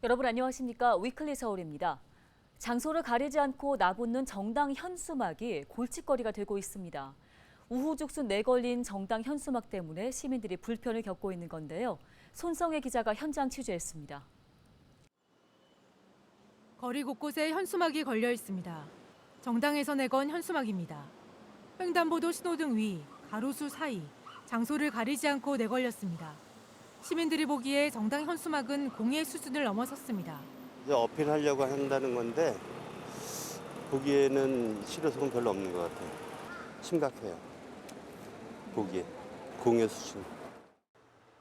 여러분 안녕하십니까? 위클리 서울입니다. 장소를 가리지 않고 나붙는 정당 현수막이 골칫거리가 되고 있습니다. 우후죽순 내걸린 정당 현수막 때문에 시민들이 불편을 겪고 있는 건데요. 손성혜 기자가 현장 취재했습니다. 거리 곳곳에 현수막이 걸려 있습니다. 정당에서 내건 현수막입니다. 횡단보도 신호등 위, 가로수 사이, 장소를 가리지 않고 내걸렸습니다. 시민들이 보기에 정당 현수막은 공의 수준을 넘어섰습니다. 이제 어필하려고 한다는 건데 보기에는 실효성은 별로 없는 것 같아요. 심각해요. 보기에 공의 수준.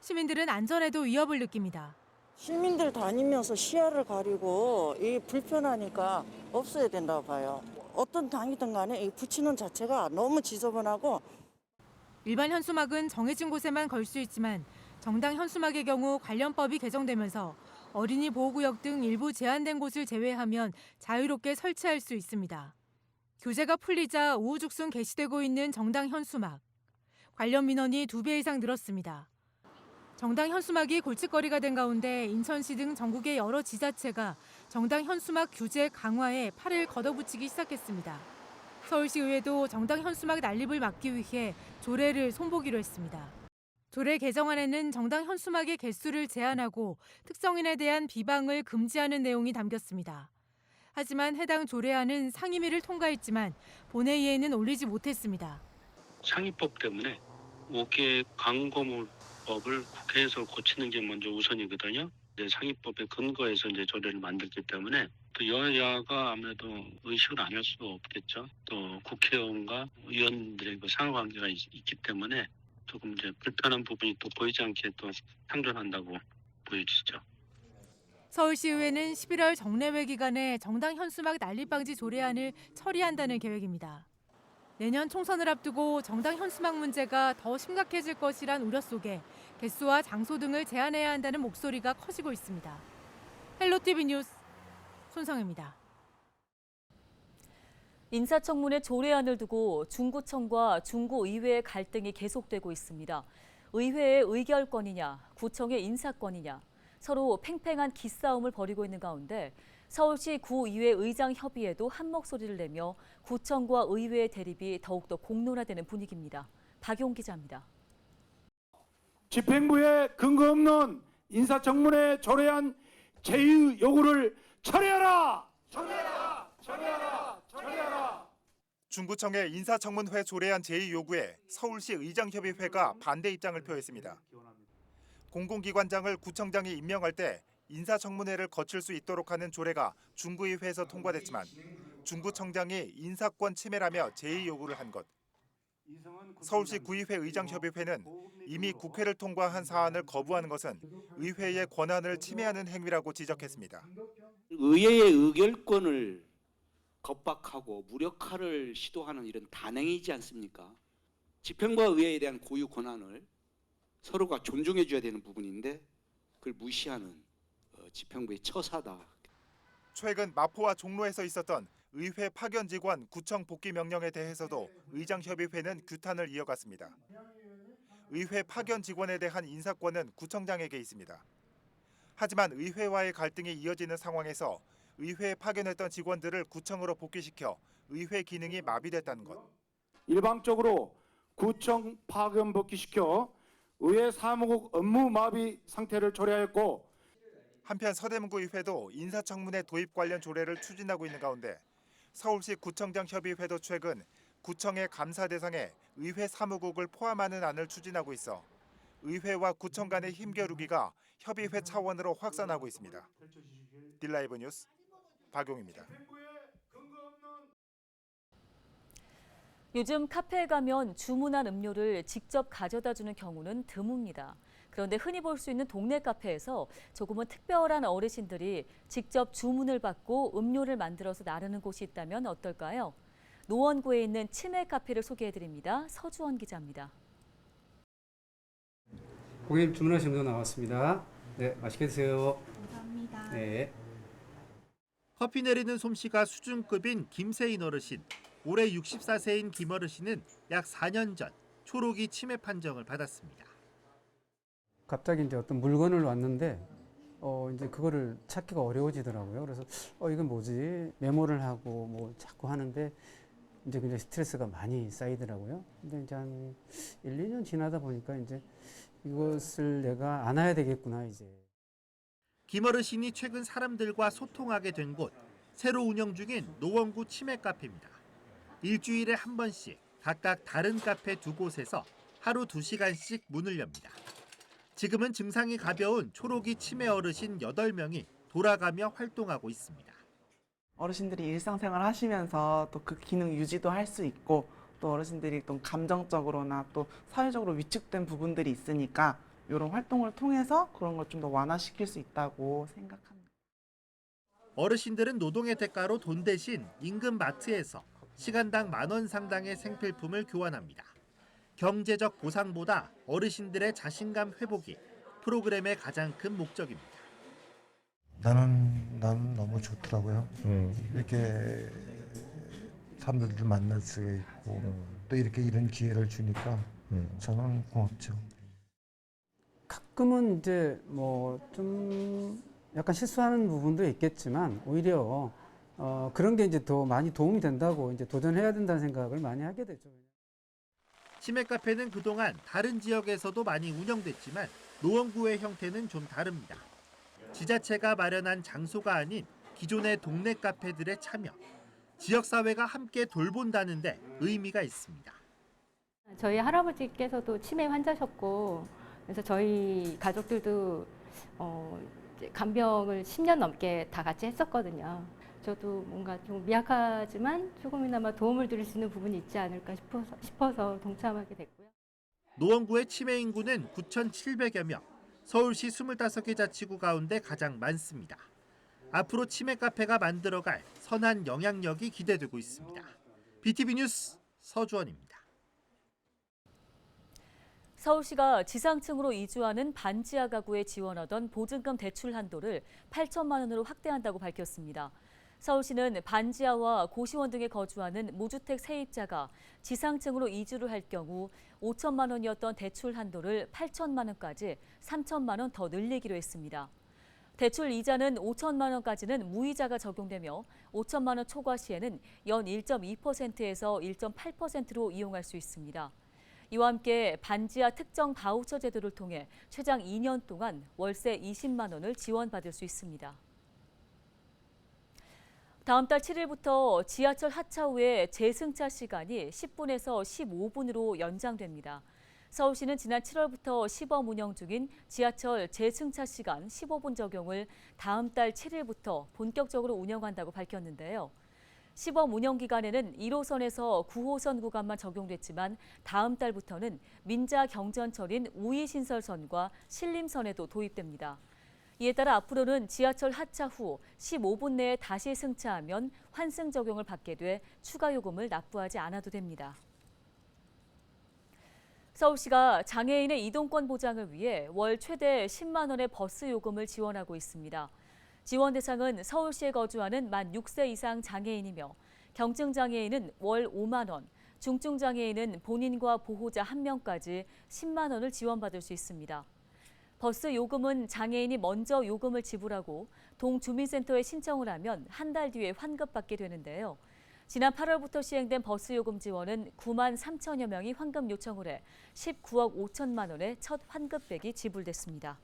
시민들은 안전에도 위협을 느낍니다. 시민들 다니면서 시야를 가리고 이 불편하니까 없어야 된다고 봐요. 어떤 당이든 간에 이 붙이는 자체가 너무 지저분하고. 일반 현수막은 정해진 곳에만 걸 수 있지만 정당 현수막의 경우 관련법이 개정되면서 어린이 보호구역 등 일부 제한된 곳을 제외하면 자유롭게 설치할 수 있습니다. 규제가 풀리자 우후죽순 게시되고 있는 정당 현수막. 관련 민원이 2배 이상 늘었습니다. 정당 현수막이 골칫거리가 된 가운데 인천시 등 전국의 여러 지자체가 정당 현수막 규제 강화에 팔을 걷어붙이기 시작했습니다. 서울시의회도 정당 현수막 난립을 막기 위해 조례를 손보기로 했습니다. 조례 개정안에는 정당 현수막의 개수를 제한하고 특정인에 대한 비방을 금지하는 내용이 담겼습니다. 하지만 해당 조례안은 상임위를 통과했지만 본회의에는 올리지 못했습니다. 상위법 때문에 5개 광고물법을 국회에서 고치는 게 먼저 우선이거든요. 상위법에 근거해서 조례를 만들기 때문에 또 여야가 아무래도 의식을 안 할 수가 없겠죠. 또 국회의원과 의원들의 상호관계가 있기 때문에 조금 불편한 부분이 또 보이지 않게 또 상존한다고 보여지죠. 서울시의회는 11월 정례회 기간에 정당 현수막 난립 방지 조례안을 처리한다는 계획입니다. 내년 총선을 앞두고 정당 현수막 문제가 더 심각해질 것이란 우려 속에 개수와 장소 등을 제한해야 한다는 목소리가 커지고 있습니다. 헬로티비 뉴스 손성혜입니다. 인사청문회 조례안을 두고 중구청과 중구의회의 갈등이 계속되고 있습니다. 의회의 의결권이냐, 구청의 인사권이냐, 서로 팽팽한 기싸움을 벌이고 있는 가운데 서울시 구의회 의장협의회도 한 목소리를 내며 구청과 의회의 대립이 더욱더 공론화되는 분위기입니다. 박용 기자입니다. 집행부의 근거 없는 인사청문회 조례안 제의 요구를 철회하라! 철회하라! 철회하라! 철회하라! 중구청의 인사청문회 조례안 제의 요구에 서울시 의장협의회가 반대 입장을 표했습니다. 공공기관장을 구청장이 임명할 때 인사청문회를 거칠 수 있도록 하는 조례가 중구의회에서 통과됐지만 중구청장이 인사권 침해라며 제의 요구를 한 것. 서울시 구의회 의장협의회는 이미 국회를 통과한 사안을 거부하는 것은 의회의 권한을 침해하는 행위라고 지적했습니다. 의회의 의결권을 겁박하고 무력화를 시도하는 이런 단행이지 않습니까? 집행부와 의회에 대한 고유 권한을 서로가 존중해 줘야 되는 부분인데 그걸 무시하는 집행부의 처사다. 최근 마포와 종로에서 있었던 의회 파견 직원 구청 복귀 명령에 대해서도 의장협의회는 규탄을 이어갔습니다. 의회 파견 직원에 대한 인사권은 구청장에게 있습니다. 하지만 의회와의 갈등이 이어지는 상황에서 의회에 파견했던 직원들을 구청으로 복귀시켜 의회 기능이 마비됐다는 것. 일방적으로 구청 파견 복귀시켜 의회 사무국 업무 마비 상태를 초래하였고, 한편 서대문구의회도 인사청문회 도입 관련 조례를 추진하고 있는 가운데 서울시 구청장 협의회도 최근 구청의 감사 대상에 의회 사무국을 포함하는 안을 추진하고 있어 의회와 구청 간의 힘겨루기가 협의회 차원으로 확산하고 있습니다. 딜라이브 뉴스 박용입니다. 요즘 카페에 가면 주문한 음료를 직접 가져다 주는 경우는 드뭅니다. 그런데 흔히 볼 수 있는 동네 카페에서 조금은 특별한 어르신들이 직접 주문을 받고 음료를 만들어서 나르는 곳이 있다면 어떨까요? 노원구에 있는 치맥 카페를 소개해드립니다. 서주원 기자입니다. 고객님 주문하신 음료 나왔습니다. 네, 맛있게 드세요. 감사합니다. 네. 커피 내리는 솜씨가 수준급인 김세인 어르신. 올해 64세인 김 어르신은 약 4년 전 초록이 치매 판정을 받았습니다. 갑자기 이제 어떤 물건을 왔는데 이제 그거를 찾기가 어려워지더라고요. 그래서 이건 뭐지? 메모를 하고 뭐 자꾸 하는데 이제 굉장히 스트레스가 많이 쌓이더라고요. 근데 이제 한 1, 2년 지나다 보니까 이제 이것을 내가 안아야 되겠구나 이제. 김 어르신이 최근 사람들과 소통하게 된 곳, 새로 운영 중인 노원구 치매 카페입니다. 일주일에 한 번씩 각각 다른 카페 두 곳에서 하루 2시간씩 문을 엽니다. 지금은 증상이 가벼운 초록이 치매 어르신 8명이 돌아가며 활동하고 있습니다. 어르신들이 일상생활 하시면서 또 그 기능 유지도 할 수 있고 또 어르신들이 또 감정적으로나 또 사회적으로 위축된 부분들이 있으니까 이런 활동을 통해서 그런 걸 좀 더 완화시킬 수 있다고 생각합니다. 어르신들은 노동의 대가로 돈 대신 인근 마트에서 시간당 10,000원 상당의 생필품을 교환합니다. 경제적 보상보다 어르신들의 자신감 회복이 프로그램의 가장 큰 목적입니다. 나는 너무 좋더라고요. 이렇게 사람들도 만날 수 있고 또 이렇게 이런 기회를 주니까 저는 고맙죠. 가끔은 이제 뭐 좀 약간 실수하는 부분도 있겠지만 오히려 그런 게 이제 더 많이 도움이 된다고 이제 도전해야 된다는 생각을 많이 하게 되죠. 치매 카페는 그동안 다른 지역에서도 많이 운영됐지만 노원구의 형태는 좀 다릅니다. 지자체가 마련한 장소가 아닌 기존의 동네 카페들의 참여, 지역사회가 함께 돌본다는데 의미가 있습니다. 저희 할아버지께서도 치매 환자셨고 그래서 저희 가족들도 이제 간병을 10년 넘게 다 같이 했었거든요. 저도 뭔가 좀 미약하지만 조금이나마 도움을 드릴 수 있는 부분이 있지 않을까 싶어서 동참하게 됐고요. 노원구의 치매 인구는 9,700여 명, 서울시 25개 자치구 가운데 가장 많습니다. 앞으로 치매 카페가 만들어갈 선한 영향력이 기대되고 있습니다. BTV 뉴스 서주원입니다. 서울시가 지상층으로 이주하는 반지하 가구에 지원하던 보증금 대출 한도를 8천만 원으로 확대한다고 밝혔습니다. 서울시는 반지하와 고시원 등에 거주하는 무주택 세입자가 지상층으로 이주를 할 경우 5천만 원이었던 대출 한도를 8천만 원까지 3천만 원 더 늘리기로 했습니다. 대출 이자는 5천만 원까지는 무이자가 적용되며 5천만 원 초과 시에는 연 1.2%에서 1.8%로 이용할 수 있습니다. 이와 함께 반지하 특정 바우처 제도를 통해 최장 2년 동안 월세 20만 원을 지원받을 수 있습니다. 다음 달 7일부터 지하철 하차후에 재승차 시간이 10분에서 15분으로 연장됩니다. 서울시는 지난 7월부터 시범 운영 중인 지하철 재승차 시간 15분 적용을 다음 달 7일부터 본격적으로 운영한다고 밝혔는데요. 시범 운영 기간에는 1호선에서 9호선 구간만 적용됐지만 다음 달부터는 민자 경전철인 우이신설선과 신림선에도 도입됩니다. 이에 따라 앞으로는 지하철 하차 후 15분 내에 다시 승차하면 환승 적용을 받게 돼 추가 요금을 납부하지 않아도 됩니다. 서울시가 장애인의 이동권 보장을 위해 월 최대 10만 원의 버스 요금을 지원하고 있습니다. 지원 대상은 서울시에 거주하는 만 6세 이상 장애인이며 경증 장애인은 월 5만 원, 중증 장애인은 본인과 보호자 1명까지 10만 원을 지원받을 수 있습니다. 버스 요금은 장애인이 먼저 요금을 지불하고 동주민센터에 신청을 하면 한 달 뒤에 환급받게 되는데요. 지난 8월부터 시행된 버스 요금 지원은 9만 3천여 명이 환급 요청을 해 19억 5천만 원의 첫 환급액이 지불됐습니다.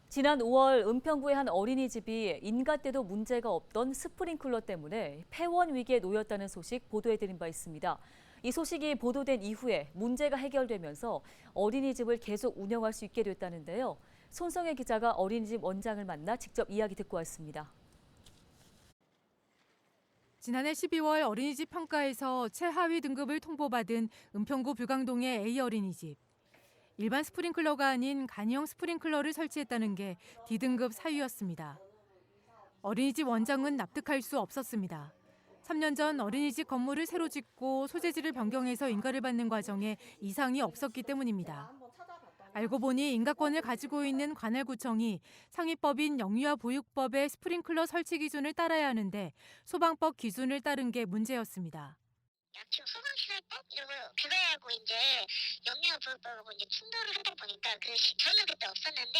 지난 5월 은평구의 한 어린이집이 인가 때도 문제가 없던 스프링클러 때문에 폐원 위기에 놓였다는 소식 보도해드린 바 있습니다. 이 소식이 보도된 이후에 문제가 해결되면서 어린이집을 계속 운영할 수 있게 됐다는데요. 손성혜 기자가 어린이집 원장을 만나 직접 이야기 듣고 왔습니다. 지난해 12월 어린이집 평가에서 최하위 등급을 통보받은 은평구 불광동의 A 어린이집. 일반 스프링클러가 아닌 간이형 스프링클러를 설치했다는 게 D등급 사유였습니다. 어린이집 원장은 납득할 수 없었습니다. 3년 전 어린이집 건물을 새로 짓고 소재지를 변경해서 인가를 받는 과정에 이상이 없었기 때문입니다. 알고 보니 인가권을 가지고 있는 관할구청이 상위법인 영유아보육법의 스프링클러 설치 기준을 따라야 하는데 소방법 기준을 따른 게 문제였습니다. 약식 소방시설법 이런 거 그거하고 이제 영유아보육법하고 이제 충돌을 하다 보니까 저는 그때 없었는데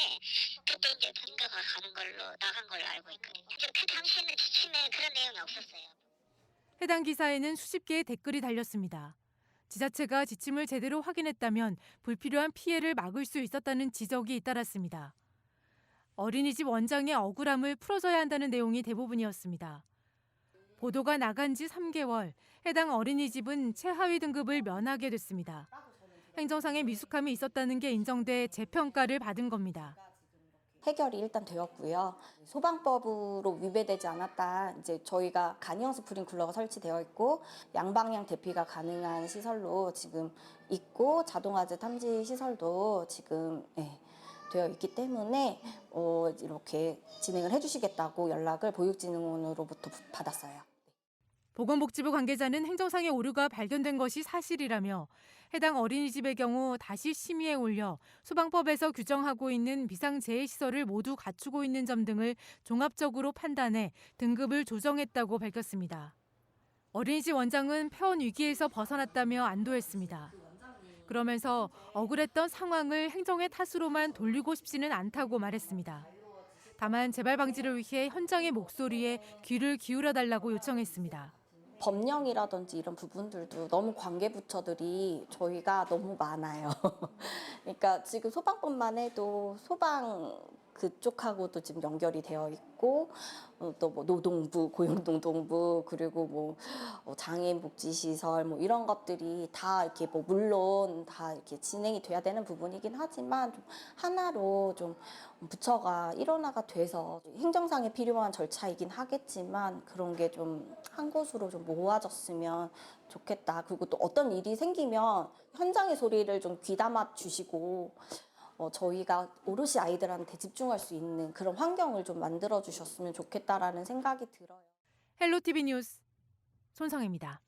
그때 이제 인가가 가는 걸로 나간 걸로 알고 있거든요. 그 당시에는 지침에 그런 내용이 없었어요. 해당 기사에는 수십 개의 댓글이 달렸습니다. 지자체가 지침을 제대로 확인했다면 불필요한 피해를 막을 수 있었다는 지적이 잇따랐습니다. 어린이집 원장의 억울함을 풀어줘야 한다는 내용이 대부분이었습니다. 보도가 나간 지 3개월, 해당 어린이집은 최하위 등급을 면하게 됐습니다. 행정상의 미숙함이 있었다는 게 인정돼 재평가를 받은 겁니다. 해결이 일단 되었고요. 소방법으로 위배되지 않았다. 이제 저희가 간이형 스프링클러가 설치되어 있고 양방향 대피가 가능한 시설로 지금 있고 자동화재 탐지 시설도 지금 되어 있기 때문에 이렇게 진행을 해주시겠다고 연락을 보육진흥원으로부터 받았어요. 보건복지부 관계자는 행정상의 오류가 발견된 것이 사실이라며 해당 어린이집의 경우 다시 심의에 올려 소방법에서 규정하고 있는 비상재해시설을 모두 갖추고 있는 점 등을 종합적으로 판단해 등급을 조정했다고 밝혔습니다. 어린이집 원장은 폐원 위기에서 벗어났다며 안도했습니다. 그러면서 억울했던 상황을 행정의 탓으로만 돌리고 싶지는 않다고 말했습니다. 다만 재발 방지를 위해 현장의 목소리에 귀를 기울여달라고 요청했습니다. 법령이라든지 이런 부분들도 너무 관계부처들이 저희가 너무 많아요. 그러니까 지금 소방법만 해도 소방 그쪽하고도 지금 연결이 되어 있고 또 뭐 노동부, 고용노동부 그리고 뭐 장애인 복지시설 뭐 이런 것들이 다 이렇게 뭐 물론 다 이렇게 진행이 돼야 되는 부분이긴 하지만 좀 하나로 좀 부처가 일원화가 돼서 행정상에 필요한 절차이긴 하겠지만 그런 게 좀 한 곳으로 좀 모아졌으면 좋겠다. 그리고 또 어떤 일이 생기면 현장의 소리를 좀 귀담아 주시고 저희가 오롯이 아이들한테 집중할 수 있는 그런 환경을 좀 만들어 주셨으면 좋겠다라는 생각이 들어요. 헬로티비 뉴스 손성혜입니다.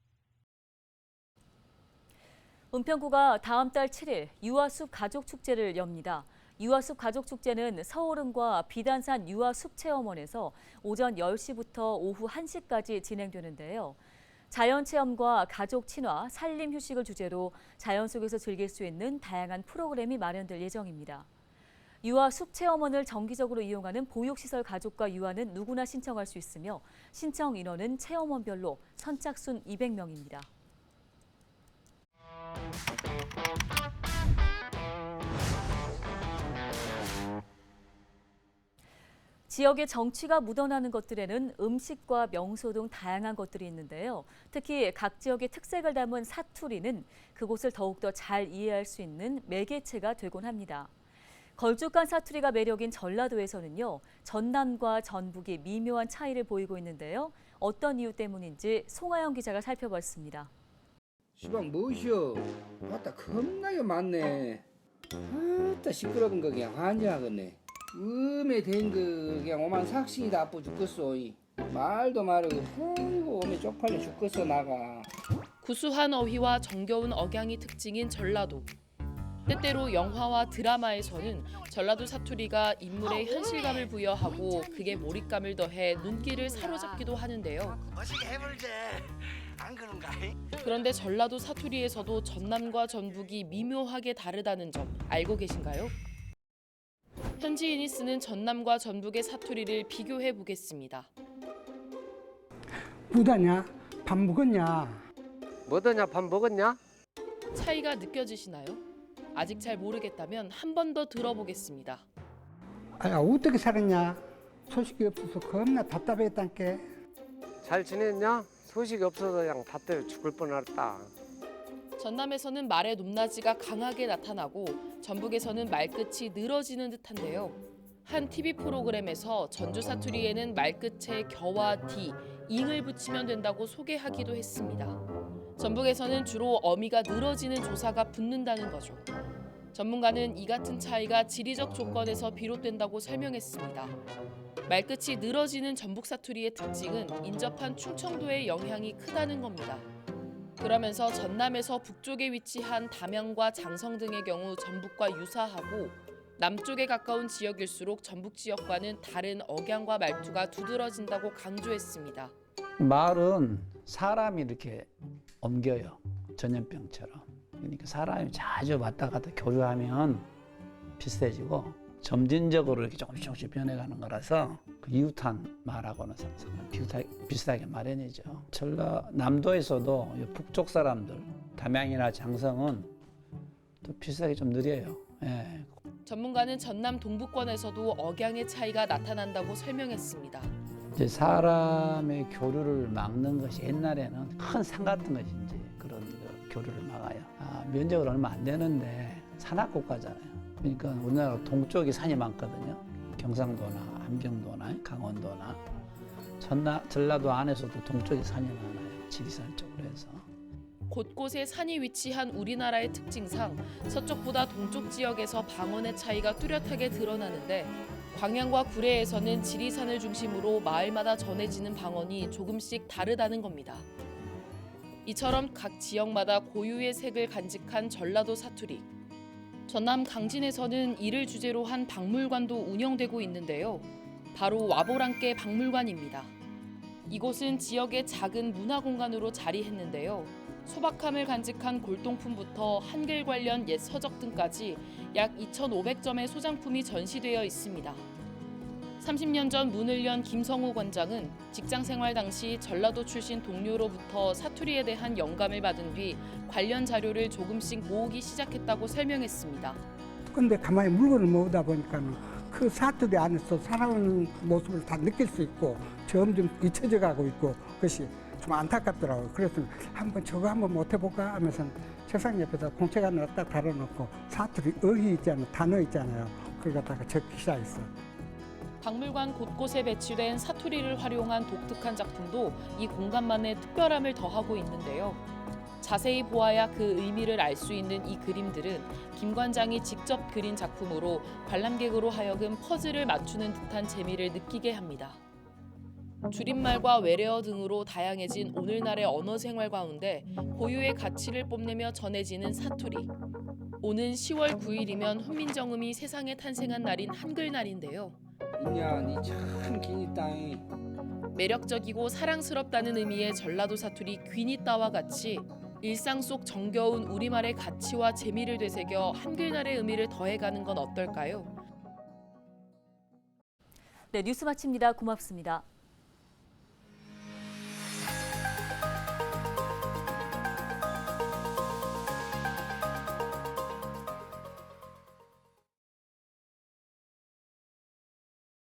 은평구가 다음 달 7일 유아숲 가족축제를 엽니다. 유아숲 가족축제는 서울은과 비단산 유아숲체험원에서 오전 10시부터 오후 1시까지 진행되는데요. 자연체험과 가족 친화, 산림 휴식을 주제로 자연 속에서 즐길 수 있는 다양한 프로그램이 마련될 예정입니다. 유아숲체험원을 정기적으로 이용하는 보육시설 가족과 유아는 누구나 신청할 수 있으며 신청 인원은 체험원별로 선착순 200명입니다. 지역의 정취가 묻어나는 것들에는 음식과 명소 등 다양한 것들이 있는데요. 특히 각 지역의 특색을 담은 사투리는 그곳을 더욱더 잘 이해할 수 있는 매개체가 되곤 합니다. 걸쭉한 사투리가 매력인 전라도에서는요. 전남과 전북이 미묘한 차이를 보이고 있는데요. 어떤 이유 때문인지 송하영 기자가 살펴봤습니다. 시방 무엇이여? 맞다 겁나게 많네. 아따 시끄러운 거 그냥 환장하겠네. 음에 된 거 그냥 오만 삭신이 다 아파 죽겠어. 말도 말고 아이고 오면 쪽팔려 죽겠어 나가. 구수한 어휘와 정겨운 억양이 특징인 전라도. 때때로 영화와 드라마에서는 전라도 사투리가 인물에 현실감을 부여하고 그게 몰입감을 더해 눈길을 사로잡기도 하는데요. 멋지게 해볼게. 안 그런가? 그런데 전라도 사투리에서도 전남과 전북이 미묘하게 다르다는 점 알고 계신가요? 현지인이 쓰는 전남과 전북의 사투리를 비교해 보겠습니다. 뭐다냐? 밥 먹었냐? 뭐더냐? 밥 먹었냐? 차이가 느껴지시나요? 아직 잘 모르겠다면 한 번 더 들어보겠습니다. 아야 어떻게 살았냐? 소식이 없어서 겁나 답답했단께. 잘 지냈냐? 소식이 없어서 그냥 답답해 죽을 뻔했다. 전남에서는 말의 높낮이가 강하게 나타나고 전북에서는 말끝이 늘어지는 듯한데요. 한 TV 프로그램에서 전주 사투리에는 말끝에 겨와 디, 잉을 붙이면 된다고 소개하기도 했습니다. 전북에서는 주로 어미가 늘어지는 조사가 붙는다는 거죠. 전문가는 이 같은 차이가 지리적 조건에서 비롯된다고 설명했습니다. 말끝이 늘어지는 전북 사투리의 특징은 인접한 충청도의 영향이 크다는 겁니다. 그러면서 전남에서 북쪽에 위치한 담양과 장성 등의 경우 전북과 유사하고 남쪽에 가까운 지역일수록 전북 지역과는 다른 억양과 말투가 두드러진다고 강조했습니다. 말은 사람이 이렇게 옮겨요. 전염병처럼. 그러니까 사람이 자주 왔다 갔다 교류하면 비슷해지고 점진적으로 이렇게 조금씩 변해가는 거라서 그 이웃한 말하고는 비슷하게 마련이죠. 전라남도에서도 북쪽 사람들, 담양이나 장성은 또 비슷하게 좀 느려요. 예. 전문가는 전남 동부권에서도 억양의 차이가 나타난다고 설명했습니다. 이제 사람의 교류를 막는 것이 옛날에는 큰 산 같은 것이 이제 그런 교류를 막아요. 면적은 얼마 안 되는데 산악국가잖아요. 그러니까 우리나라 동쪽이 산이 많거든요. 경상도나 함경도나 강원도나 전라도 안에서도 동쪽에 산이 많아요. 지리산 쪽으로 해서. 곳곳에 산이 위치한 우리나라의 특징상 서쪽보다 동쪽 지역에서 방언의 차이가 뚜렷하게 드러나는데 광양과 구례에서는 지리산을 중심으로 마을마다 전해지는 방언이 조금씩 다르다는 겁니다. 이처럼 각 지역마다 고유의 색을 간직한 전라도 사투리. 전남 강진에서는 이를 주제로 한 박물관도 운영되고 있는데요. 바로 와보랑께 박물관입니다. 이곳은 지역의 작은 문화공간으로 자리했는데요. 소박함을 간직한 골동품부터 한글 관련 옛 서적 등까지 약 2,500점의 소장품이 전시되어 있습니다. 30년 전 문을 연 김성우 관장은 직장 생활 당시 전라도 출신 동료로부터 사투리에 대한 영감을 받은 뒤 관련 자료를 조금씩 모으기 시작했다고 설명했습니다. 근데 가만히 물건을 모으다 보니까 그 사투리 안에서 살아오는 모습을 다 느낄 수 있고 점점 잊혀져 가고 있고 그것이 좀 안타깝더라고요. 그래서 한번 저거 한번 못 해볼까 하면서 책상 옆에다 공책 하나 딱 달아놓고 사투리 어휘 있잖아요. 단어 있잖아요. 그걸 갖다가 적기 시작했어요. 박물관 곳곳에 배치된 사투리를 활용한 독특한 작품도 이 공간만의 특별함을 더하고 있는데요. 자세히 보아야 그 의미를 알 수 있는 이 그림들은 김 관장이 직접 그린 작품으로 관람객으로 하여금 퍼즐을 맞추는 듯한 재미를 느끼게 합니다. 줄임말과 외래어 등으로 다양해진 오늘날의 언어 생활 가운데 고유의 가치를 뽐내며 전해지는 사투리. 오는 10월 9일이면 훈민정음이 세상에 탄생한 날인 한글날인데요. 인연이 참 기니까. 매력적이고 사랑스럽다는 의미의 전라도 사투리 귀니따와 같이 일상 속 정겨운 우리말의 가치와 재미를 되새겨 한글날의 의미를 더해가는 건 어떨까요? 네, 뉴스 마칩니다. 고맙습니다.